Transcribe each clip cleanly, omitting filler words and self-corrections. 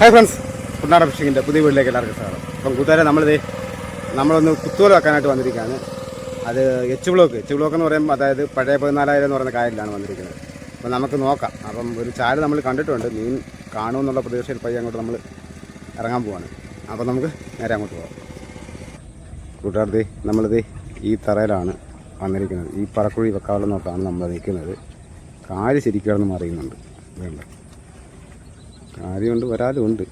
Hi friends, കുട്ടനാടൻ ഫിഷിങ്ങിൻ്റെ പുതിയ വീട്ടിലേക്ക് എല്ലാവർക്കും സ്വാഗതം. അപ്പം കൂട്ടുകാരെ നമ്മളൊന്ന് കുത്തോല വെക്കാനായിട്ട് വന്നിരിക്കുകയാണ്. അത് എച്ച് ബ്ലോക്ക് എന്ന് പറയുമ്പോൾ അതായത് പഴയ 14,000 എന്ന് പറയുന്ന കായലിലാണ് വന്നിരിക്കുന്നത്. അപ്പം നമുക്ക് നോക്കാം. അപ്പം ഒരു ചാല് നമ്മൾ കണ്ടിട്ടുണ്ട്, മീൻ കാണുമെന്നുള്ള പ്രതീക്ഷയിൽ പയ്യെ അങ്ങോട്ട് നമ്മൾ ഇറങ്ങാൻ പോവാണ്. അപ്പം നമുക്ക് നേരെ അങ്ങോട്ട് പോകാം. കൂട്ടുകാർ, നമ്മളിത് ഈ തറയിലാണ് വന്നിരിക്കുന്നത്. ഈ പറക്കുഴി വെക്കാവുന്ന നോക്കാണ് നമ്മൾ നിൽക്കുന്നത്. കാല് ശരിക്കാണെന്ന് അറിയുന്നുണ്ട്. വേണ്ട കാര്യമുണ്ട്, വരാലുമുണ്ട്.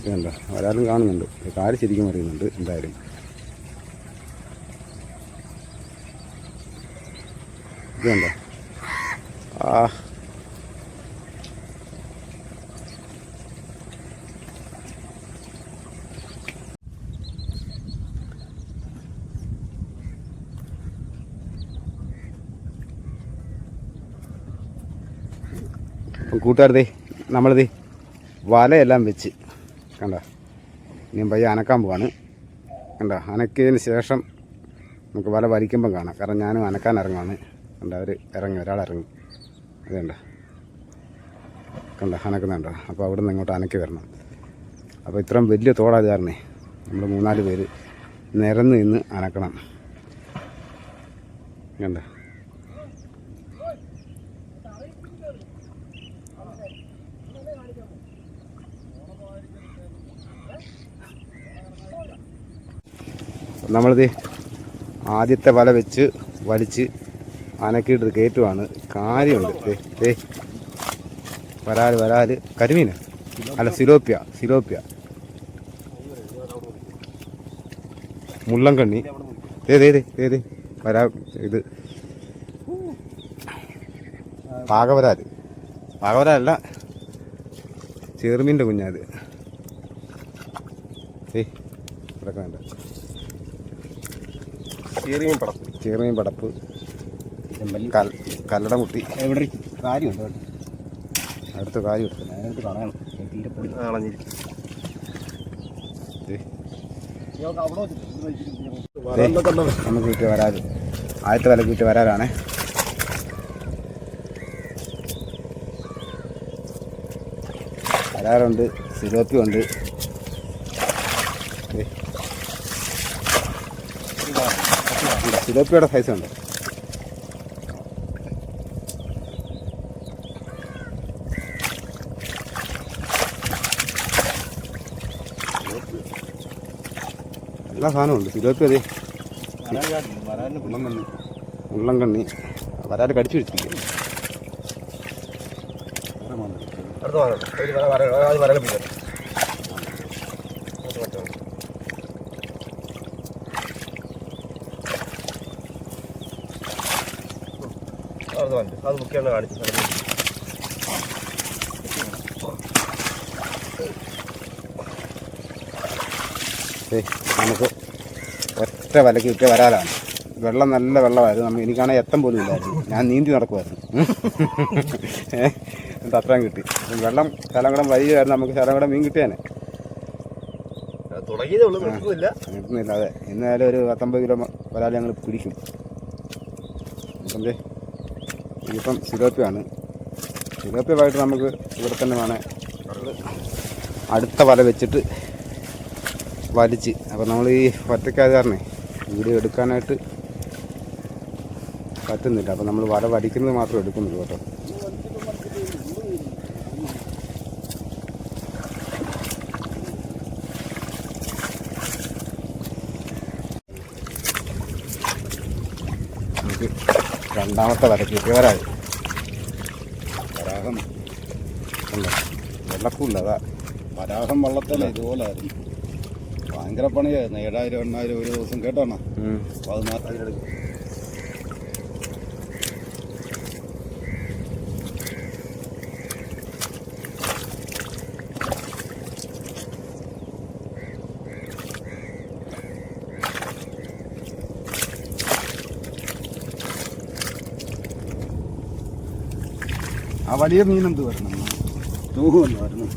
വേണ്ട വരാലും കാണുന്നുണ്ട്. കാല് ശരിക്കും അറിയുന്നുണ്ട്. എന്തായാലും വേണ്ട കൂട്ടുകാരതേ നമ്മളിത് വലയെല്ലാം വെച്ച് കണ്ട ഇനിയും പയ്യെ അനക്കാൻ പോവാണ്. കണ്ട അനക്കിയതിന് ശേഷം നമുക്ക് വല വലിക്കുമ്പം കാണാം. കാരണം ഞാനും അനക്കാൻ ഇറങ്ങുവാണ്. കണ്ട അവർ ഇറങ്ങി, ഒരാളിറങ്ങി. അതുകണ്ട കണ്ട അനക്കുന്നുണ്ടോ? അപ്പോൾ അവിടെ നിന്ന് ഇങ്ങോട്ട് അനക്കി വരണം. അപ്പോൾ ഇത്രയും വലിയ തോടാചാരണേ നമ്മൾ 3-4 പേര് നിരന്ന് നിന്ന് അനക്കണം. കണ്ട നമ്മളിത് ആദ്യത്തെ വല വെച്ച് വലിച്ച് അനക്കിയിട്ട് കയറ്റുവാണ്. കാര്യമുണ്ട്. വരാല് കരിമീന് അല്ല, സിലോപ്യ മുള്ളൻകണ്ണി. വരാ ഇത് പാകവരാലല്ല, ചെറുമീൻ്റെ കുഞ്ഞാത്. ഇതൊക്കെ വേണ്ട. ചെറുമീൻ പടപ്പ്, കല്ലട മുട്ടി. എവിടെ കാര്യമുണ്ട്? അടുത്ത കാര്യം എടുത്ത് കാണാൻ നമുക്ക് കിട്ടിയ വരാല്. ആദ്യത്തെ വില കിട്ടിയ വരാലാണേ. വരാറുണ്ട്, സിലോപ്പിയുണ്ട്. സിലോപ്പിയുടെ സൈസുണ്ട്. എല്ലാ സാധനമുണ്ട്. സിലോപ്പി അതെ, മുള്ളൻകണ്ണി. വരാല് കടിച്ചു പിടിച്ചിരിക്കും. അത് മുഖ്യാണ് കാണിച്ചത്. നമുക്ക് ഒറ്റ വലയ്ക്ക് കിട്ടിയ വരാലാണ്. വെള്ളം നല്ല വെള്ളമായിരുന്നു. എനിക്കാണെങ്കിൽ എത്തം പോലും ഇല്ലായിരുന്നു. ഞാൻ നീന്തി നടക്കുമായിരുന്നു. എന്നിട്ട് അത്രയും കിട്ടി. വെള്ളം ശലങ്കടം വരികയായിരുന്നു. നമുക്ക് ശലങ്കടം മീൻ കിട്ടിയാനെ നിർത്തുന്നില്ല. അതെ, എന്നാലും ഒരു 19 കിലോ വരാൽ ഞങ്ങൾ പിടിക്കും. അപ്പം ഇതിപ്പം സിലോപ്പിയാണ്. സിലോപ്പിയായിട്ട് നമുക്ക് ഇവിടെ തന്നെ വേണേൽ അടുത്ത വല വെച്ചിട്ട് വലിച്ച്. അപ്പം നമ്മൾ ഈ ഒറ്റയ്ക്കായത് കാരണേ വീഡിയോ എടുക്കാനായിട്ട് പറ്റുന്നില്ല. അപ്പം നമ്മൾ വല വലിക്കുന്നത് മാത്രം എടുക്കുന്നുള്ളൂ കേട്ടോ. നമുക്ക് രണ്ടാമത്തെ വല കിട്ടിയവരായി. വരാഹം അല്ല, വെള്ളപ്പൂല്ല. അതാ വരാഹം വള്ളത്തല്ല, ഇതുപോലായിരുന്നു. ഭയങ്കര പണിയായിരുന്നു. 7,000-8,000 ഒരു ദിവസം കേട്ടോണ. അത് അതിലെടുക്കും. ആ വലിയ മീനെന്ത് വരണം? തൂവല്ല വരണം.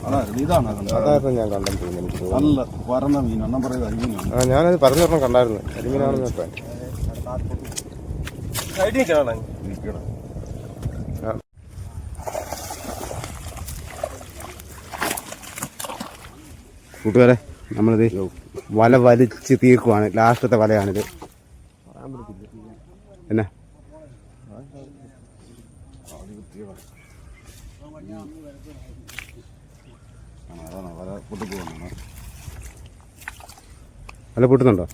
അതായിരുന്നു, ഇതാണ് അതായിരുന്നു ഞാൻ കണ്ടെന്ന്. നല്ല വരന്ന മീൻ. എണ്ണം പറയുക കരിമീനാണ്. ഞാനത് പറഞ്ഞൊരെണ്ണം കണ്ടായിരുന്നു. കരിമീനാണെന്ന് വെച്ചാൽ കൂട്ടുകാരെ നമ്മളിത് വല വലിച്ച് തീർക്കുവാണ്. ലാസ്റ്റത്തെ വലയാണിത്. എന്നാ വല പൊട്ടുന്നുണ്ടോ?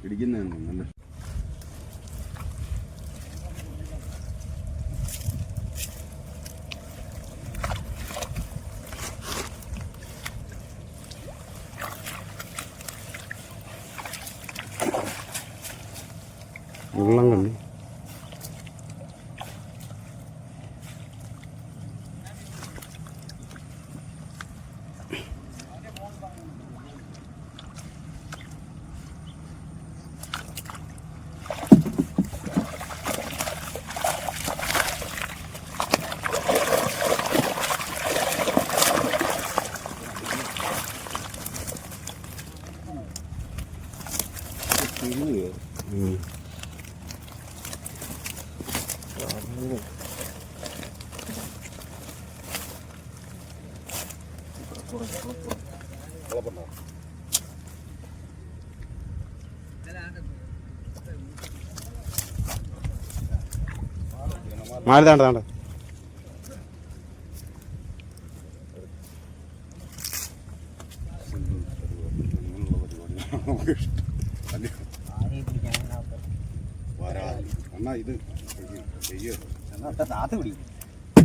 ഇടിക്കുന്ന വെള്ളം കണ്ണി മാല താണ്ട താണ്ട അണ്ണാ ഇത്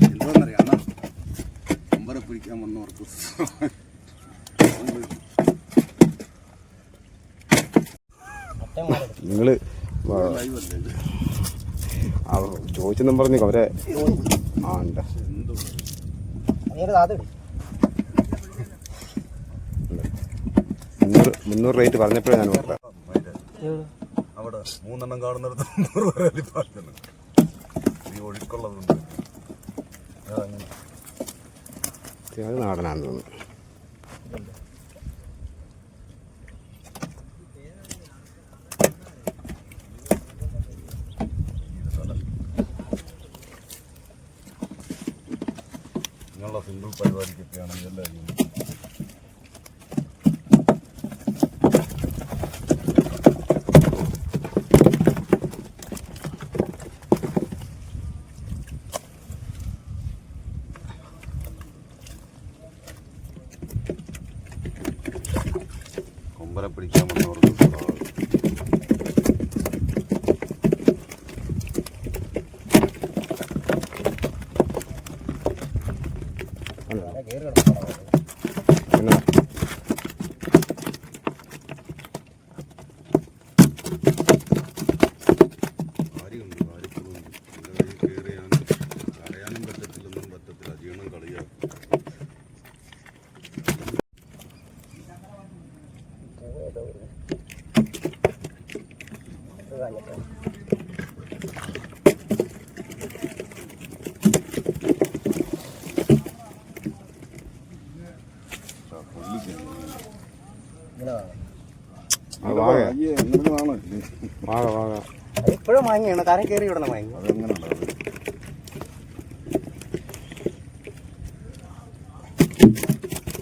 എന്താന്നറിയാം അണ്ണാ അമ്പരെ പിടിക്കാൻ വന്നവർക്ക് നിങ്ങള് ചോദിച്ചെന്നും പറഞ്ഞു അവരെ ആ ഉണ്ട് 300 റേറ്റ് പറഞ്ഞപ്പോഴേ ഞാൻ ഓർത്ത അവിടെ 3 കാണുന്നിടത്ത് 100 ഈ ഒഴുക്കുള്ളതുണ്ട്. അത് നാടനാണെന്ന് തോന്നുന്നു. നിങ്ങളുടെ സിംഗിൾ പരിപാടിക്കൊക്കെയാണ് ഇതെല്ലാം ചെയ്യുന്നത്. കൊമ്പരെ പിടിക്കാൻ വന്നവർക്ക് ഇപ്പോഴും വാങ്ങിയാണ് കരം കയറി വിടണം വാങ്ങി.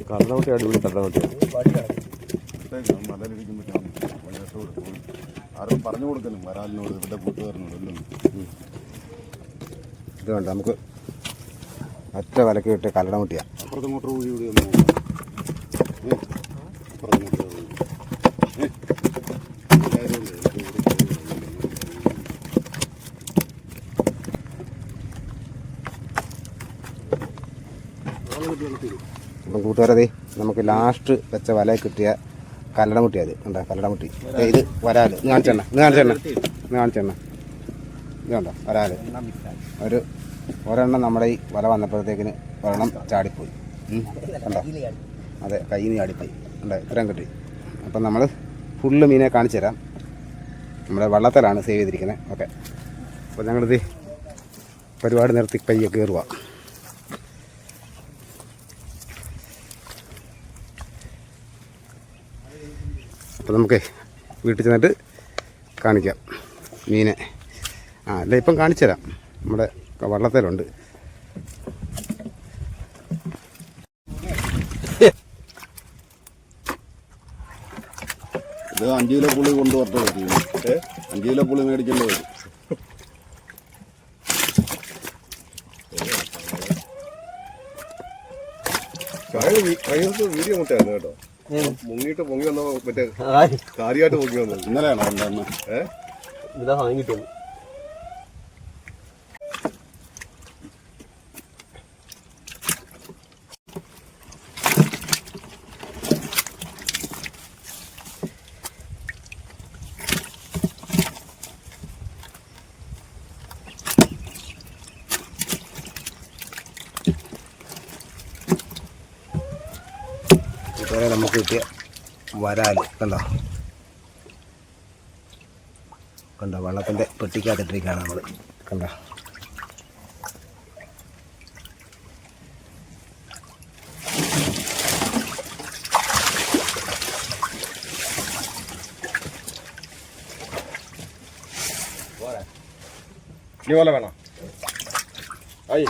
കടലവട്ടി അടിപൊളി കടലവട്ടിയാണ്. ആരും പറഞ്ഞു കൊടുക്കണം വരാലിനോട് ഇവിടെ കൂട്ടുകാരനോട് എല്ലാം. ഇത് വേണ്ട നമുക്ക് ഒറ്റ വിലക്ക് കിട്ടിയ കല്ലടമുട്ടിയാണ്. അപ്പുറത്തെ മോട്ടർ കൂടി കൂടി ഒന്ന് നോക്കാം. അപ്പുറത്തെ മോട്ടർ അപ്പം കൂട്ടുകാരതേ നമുക്ക് ലാസ്റ്റ് വെച്ച വല കിട്ടിയ കല്ലടമുട്ടി. അത് കണ്ടോ കല്ലടമുട്ടി. ഇത് വരാല് കാണിച്ചെണ്ണ കാണിച്ചെണ്ണ ഇത് കണ്ടോ വരാല്. ഒരെണ്ണം നമ്മുടെ ഈ വല വന്നപ്പോഴത്തേക്കിന് ഒരെണ്ണം ചാടിപ്പോയി. കണ്ടോ അതെ കയ്യിൽ നിന്ന് ചാടിപ്പോയി. കണ്ടോ ഇത്രയും കിട്ടി. അപ്പം നമ്മൾ ഫുള്ള് മീനെ കാണിച്ചു തരാം. നമ്മുടെ വള്ളത്തിലാണ് സേവ് ചെയ്തിരിക്കുന്നത്. ഓക്കെ അപ്പോൾ ഞങ്ങളിത് പരിപാടി നിർത്തി പയ്യെ കയറുക. അപ്പോൾ നമുക്ക് വീട്ടിൽ ചെന്നിട്ട് കാണിക്കാം മീനെ. അല്ല ഇപ്പം കാണിച്ചു തരാം. നമ്മുടെ വള്ളത്തിലുണ്ട്. ഇത് 5 കിലോ പുളി കൊണ്ടുവരട്ടെ പറ്റും. 5 കിലോ പുളി മേടിക്കേണ്ടി വരും. വീഡിയോ മുട്ടായിരുന്നു കേട്ടോ. മുങ്ങിട്ട് പൊങ്ങി വന്നോ മറ്റേ കാര്യമായിട്ട് പൊങ്ങി വന്നത് ഇന്നലെയാണോ ഉണ്ടായിരുന്നു? ഇതാ വാങ്ങിട്ടത്. ഇതുവരെ നമുക്ക് കിട്ടിയ വരാല് കണ്ടോ, കണ്ടോ വള്ളത്തിൻ്റെ പെട്ടിക്കകത്തിട്ടിരിക്കുകയാണ് നമ്മൾ. കണ്ടോ ഇനി പോലെ വേണം. ആയി